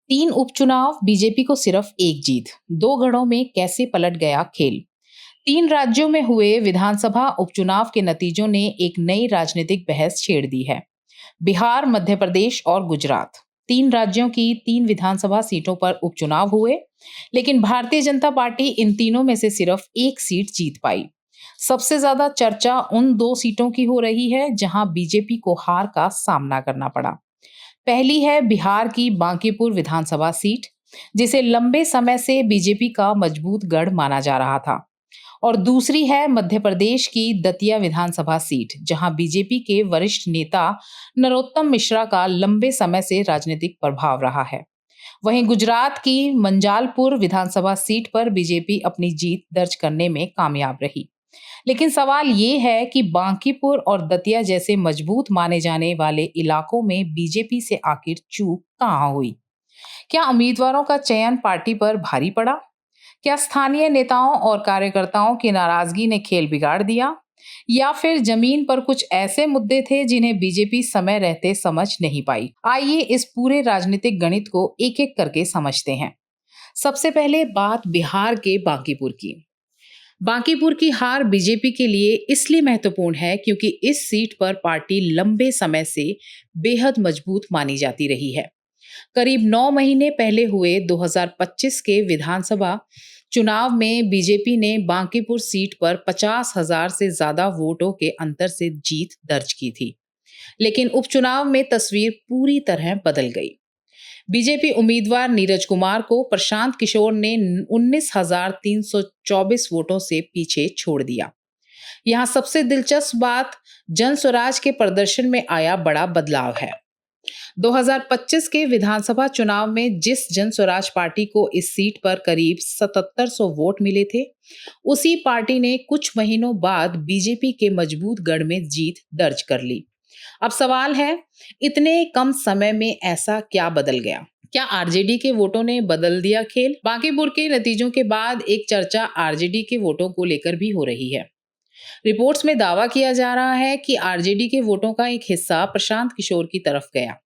तीन उपचुनाव, बीजेपी को सिर्फ एक जीत, दो गढ़ों में कैसे पलट गया खेल। तीन राज्यों में हुए विधानसभा उपचुनाव के नतीजों ने एक नई राजनीतिक बहस छेड़ दी है। बिहार, मध्य प्रदेश और गुजरात, तीन राज्यों की तीन विधानसभा सीटों पर उपचुनाव हुए, लेकिन भारतीय जनता पार्टी इन तीनों में से सिर्फ एक सीट जीत पाई। सबसे ज्यादा चर्चा उन दो सीटों की हो रही है जहां बीजेपी को हार का सामना करना पड़ा। पहली है बिहार की बांकीपुर विधानसभा सीट, जिसे लंबे समय से बीजेपी का मजबूत गढ़ माना जा रहा था। और दूसरी है मध्य प्रदेश की दतिया विधानसभा सीट, जहां बीजेपी के वरिष्ठ नेता नरोत्तम मिश्रा का लंबे समय से राजनीतिक प्रभाव रहा है। वहीं गुजरात की मंजालपुर विधानसभा सीट पर बीजेपी अपनी जीत दर्ज करने में कामयाब रही। लेकिन सवाल ये है कि बांकीपुर और दतिया जैसे मजबूत माने जाने वाले इलाकों में बीजेपी से आखिर चूक कहां हुई? क्या उम्मीदवारों का चयन पार्टी पर भारी पड़ा? क्या स्थानीय नेताओं और कार्यकर्ताओं की नाराजगी ने खेल बिगाड़ दिया? या फिर जमीन पर कुछ ऐसे मुद्दे थे जिन्हें बीजेपी समय रहते समझ नहीं पाई? आइए इस पूरे राजनीतिक गणित को एक एक करके समझते हैं। सबसे पहले बात बिहार के बांकीपुर की। बांकीपुर की हार बीजेपी के लिए इसलिए महत्वपूर्ण है क्योंकि इस सीट पर पार्टी लंबे समय से बेहद मजबूत मानी जाती रही है। करीब 9 महीने पहले हुए 2025 के विधानसभा चुनाव में बीजेपी ने बांकीपुर सीट पर 50,000 से ज्यादा वोटों के अंतर से जीत दर्ज की थी। लेकिन उपचुनाव में तस्वीर पूरी तरह बदल गई। बीजेपी उम्मीदवार नीरज कुमार को प्रशांत किशोर ने 19,324 वोटों से पीछे छोड़ दिया। यहाँ सबसे दिलचस्प बात जन स्वराज के प्रदर्शन में आया बड़ा बदलाव है। 2025 के विधानसभा चुनाव में जिस जन स्वराज पार्टी को इस सीट पर करीब 7700 वोट मिले थे, उसी पार्टी ने कुछ महीनों बाद बीजेपी के मजबूत गढ़ में जीत दर्ज कर ली। अब सवाल है, इतने कम समय में ऐसा क्या बदल गया? क्या आरजेडी के वोटों ने बदल दिया खेल? बांकीपुर के नतीजों के बाद एक चर्चा आरजेडी के वोटों को लेकर भी हो रही है। रिपोर्ट्स में दावा किया जा रहा है कि आरजेडी के वोटों का एक हिस्सा प्रशांत किशोर की तरफ गया।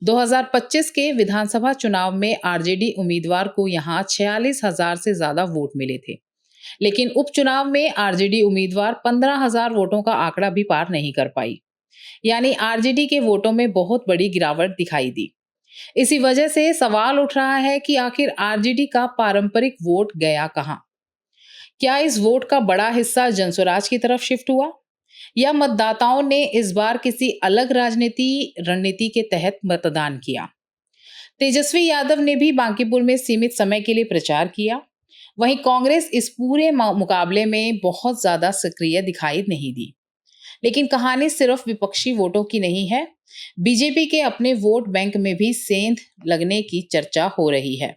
2025 के विधानसभा चुनाव में आरजेडी उम्मीदवार को यहां 46,000 से ज्यादा वोट मिले थे, लेकिन उपचुनाव में आरजेडी उम्मीदवार 15,000 वोटों का आंकड़ा भी पार नहीं कर पाई। यानी आरजेडी के वोटों में बहुत बड़ी गिरावट दिखाई दी। इसी वजह से सवाल उठ रहा है कि आखिर आरजेडी का पारंपरिक वोट गया कहां? क्या इस वोट का बड़ा हिस्सा जनस्वराज की तरफ शिफ्ट हुआ, या मतदाताओं ने इस बार किसी अलग रणनीति के तहत मतदान किया? तेजस्वी यादव ने भी बांकीपुर में सीमित समय के लिए प्रचार किया। वहीं कांग्रेस इस पूरे मुकाबले में बहुत ज्यादा सक्रिय दिखाई नहीं दी। लेकिन कहानी सिर्फ विपक्षी वोटों की नहीं है। बीजेपी के अपने वोट बैंक में भी सेंध लगने की चर्चा हो रही है।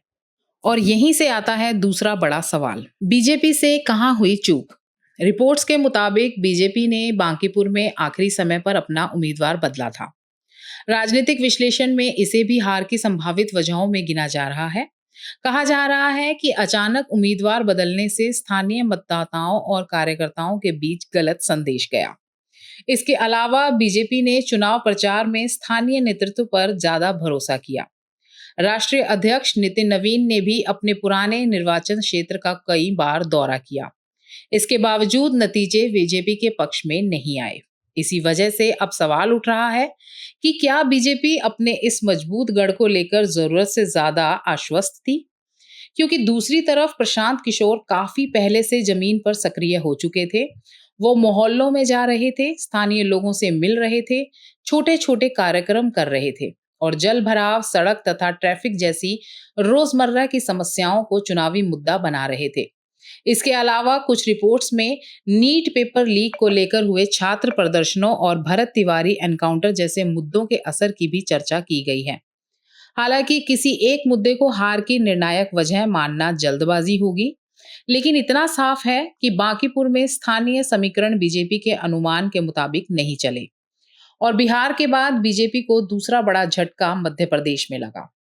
और यहीं से आता है दूसरा बड़ा सवाल, बीजेपी से कहां हुई चूक? रिपोर्ट्स के मुताबिक बीजेपी ने बांकीपुर में आखिरी समय पर अपना उम्मीदवार बदला था। राजनीतिक विश्लेषण में इसे भी हार की संभावित वजहों में गिना जा रहा है। कहा जा रहा है कि अचानक उम्मीदवार बदलने से स्थानीय मतदाताओं और कार्यकर्ताओं के बीच गलत संदेश गया। इसके अलावा बीजेपी ने चुनाव प्रचार में स्थानीय नेतृत्व पर ज्यादा भरोसा किया। राष्ट्रीय अध्यक्ष नितिन नवीन ने भी अपने पुराने निर्वाचन क्षेत्र का कई बार दौरा किया। इसके बावजूद नतीजे बीजेपी के पक्ष में नहीं आए। इसी वजह से अब सवाल उठ रहा है कि क्या बीजेपी अपने इस मजबूत गढ़ को लेकर जरूरत से ज्यादा आश्वस्त थी? क्योंकि दूसरी तरफ प्रशांत किशोर काफी पहले से जमीन पर सक्रिय हो चुके थे। वो मोहल्लों में जा रहे थे, स्थानीय लोगों से मिल रहे थे, छोटे छोटे कार्यक्रम कर रहे थे और जल भराव, सड़क तथा ट्रैफिक जैसी रोजमर्रा की समस्याओं को चुनावी मुद्दा बना रहे थे। इसके अलावा कुछ रिपोर्ट्स में नीट पेपर लीक को लेकर हुए छात्र प्रदर्शनों और भरत तिवारी एनकाउंटर जैसे मुद्दों के असर की भी चर्चा की गई है। हालांकि किसी एक मुद्दे को हार की निर्णायक वजह मानना जल्दबाजी होगी, लेकिन इतना साफ है कि बांकीपुर में स्थानीय समीकरण बीजेपी के अनुमान के मुताबिक नहीं चले। और बिहार के बाद बीजेपी को दूसरा बड़ा झटका मध्य प्रदेश में लगा।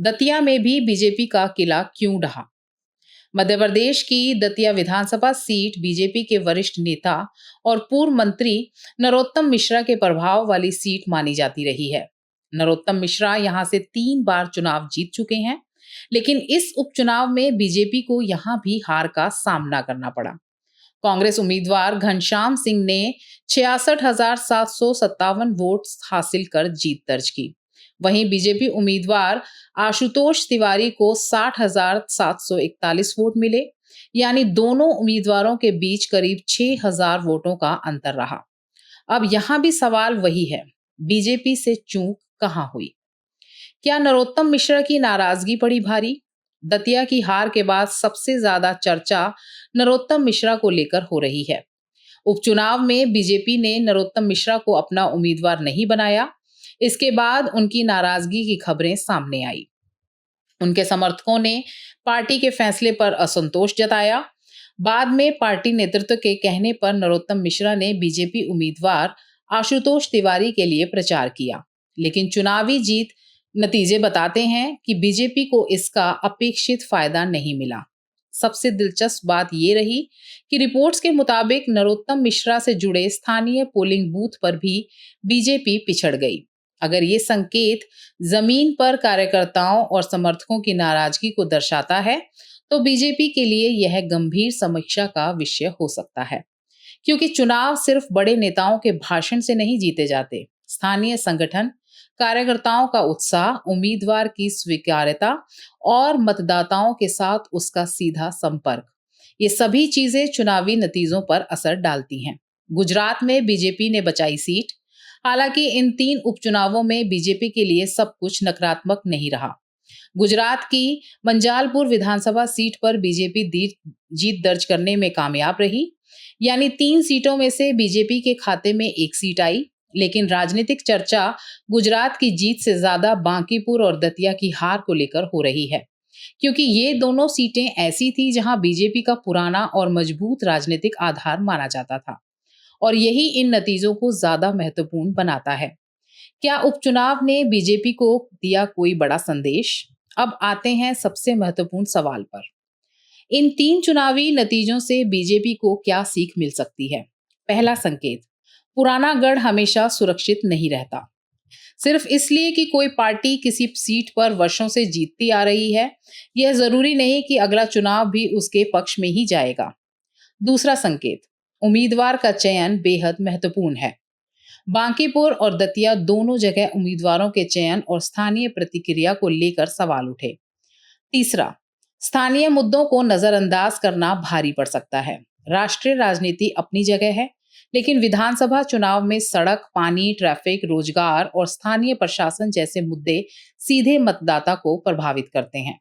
दतिया में भी बीजेपी का किला क्यों ढहा? मध्य प्रदेश की दतिया विधानसभा सीट बीजेपी के वरिष्ठ नेता और पूर्व मंत्री नरोत्तम मिश्रा के प्रभाव वाली सीट मानी जाती रही है। नरोत्तम मिश्रा यहां से 3 बार चुनाव जीत चुके हैं, लेकिन इस उपचुनाव में बीजेपी को यहां भी हार का सामना करना पड़ा। कांग्रेस उम्मीदवार घनश्याम सिंह ने 66,757 वोट हासिल कर जीत दर्ज की। वहीं बीजेपी उम्मीदवार आशुतोष तिवारी को 60,741 वोट मिले, यानी दोनों उम्मीदवारों के बीच करीब 6,000 वोटों का अंतर रहा। अब यहां भी सवाल वही है, बीजेपी से चूक कहां हुई? क्या नरोत्तम मिश्रा की नाराजगी पड़ी भारी? दतिया की हार के बाद सबसे ज्यादा चर्चा नरोत्तम मिश्रा को लेकर हो रही है। उपचुनाव में बीजेपी ने नरोत्तम मिश्रा को अपना उम्मीदवार नहीं बनाया। इसके बाद उनकी नाराजगी की खबरें सामने आई। उनके समर्थकों ने पार्टी के फैसले पर असंतोष जताया। बाद में पार्टी नेतृत्व के कहने पर नरोत्तम मिश्रा ने बीजेपी उम्मीदवार आशुतोष तिवारी के लिए प्रचार किया, लेकिन चुनावी जीत नतीजे बताते हैं कि बीजेपी को इसका अपेक्षित फायदा नहीं मिला। सबसे दिलचस्प बात यह रही कि रिपोर्ट्स के मुताबिक नरोत्तम मिश्रा से जुड़े स्थानीय पोलिंग बूथ पर भी बीजेपी पिछड़ गई। अगर ये संकेत जमीन पर कार्यकर्ताओं और समर्थकों की नाराजगी को दर्शाता है, तो बीजेपी के लिए यह गंभीर समीक्षा का विषय हो सकता है, क्योंकि चुनाव सिर्फ बड़े नेताओं के भाषण से नहीं जीते जाते। स्थानीय संगठन, कार्यकर्ताओं का उत्साह, उम्मीदवार की स्वीकार्यता और मतदाताओं के साथ उसका सीधा संपर्क, ये सभी चीजें चुनावी नतीजों पर असर डालती हैं। गुजरात में बीजेपी ने बचाई सीट। हालांकि इन 3 उपचुनावों में बीजेपी के लिए सब कुछ नकारात्मक नहीं रहा। गुजरात की मंजालपुर विधानसभा सीट पर बीजेपी जीत दर्ज करने में कामयाब रही, यानी 3 सीटों में से बीजेपी के खाते में 1 सीट आई। लेकिन राजनीतिक चर्चा गुजरात की जीत से ज्यादा बांकीपुर और दतिया की हार को लेकर हो रही है, क्योंकि ये दोनों सीटें ऐसी थी जहां बीजेपी का पुराना और मजबूत राजनीतिक आधार माना जाता था, और यही इन नतीजों को ज्यादा महत्वपूर्ण बनाता है। क्या उपचुनाव ने बीजेपी को दिया कोई बड़ा संदेश? अब आते हैं सबसे महत्वपूर्ण सवाल पर। इन 3 चुनावी नतीजों से बीजेपी को क्या सीख मिल सकती है? पहला संकेत, पुराना गढ़ हमेशा सुरक्षित नहीं रहता। सिर्फ इसलिए कि कोई पार्टी किसी सीट पर वर्षों से जीतती आ रही है, यह जरूरी नहीं कि अगला चुनाव भी उसके पक्ष में ही जाएगा। दूसरा संकेत, उम्मीदवार का चयन बेहद महत्वपूर्ण है। बांकीपुर और दतिया दोनों जगह उम्मीदवारों के चयन और स्थानीय प्रतिक्रिया को लेकर सवाल उठे। तीसरा, स्थानीय मुद्दों को नजरअंदाज करना भारी पड़ सकता है। राष्ट्रीय राजनीति अपनी जगह है, लेकिन विधानसभा चुनाव में सड़क, पानी, ट्रैफिक, रोजगार और स्थानीय प्रशासन जैसे मुद्दे सीधे मतदाता को प्रभावित करते हैं।